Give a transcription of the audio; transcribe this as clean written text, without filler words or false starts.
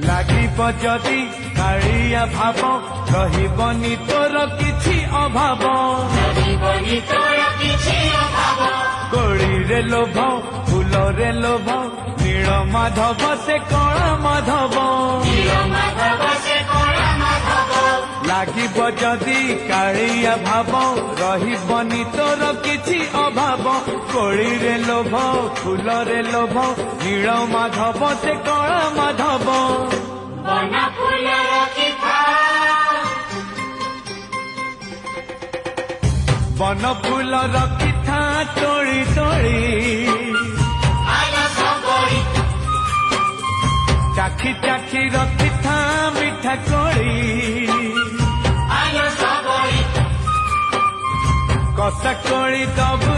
লাগিব যদি কাଳିয়া ভাব রহিবনি তোর কিছু অভাব কোড়িরে লোভ ফুলরে লোভ নীল মাধব সে কলা মাধব লাগিব যদি কাଳିয়া ভাব রহিবনি তোর কিছু অভাব কোড়িরে লোভ ফুলরে লোভ নীল মাধব সে কলা মাধব বন ফুল রখিথা তোଳି তোଳି চাখি চাখি রখিথা মিঠা কোଳି কষা কোଳି দবু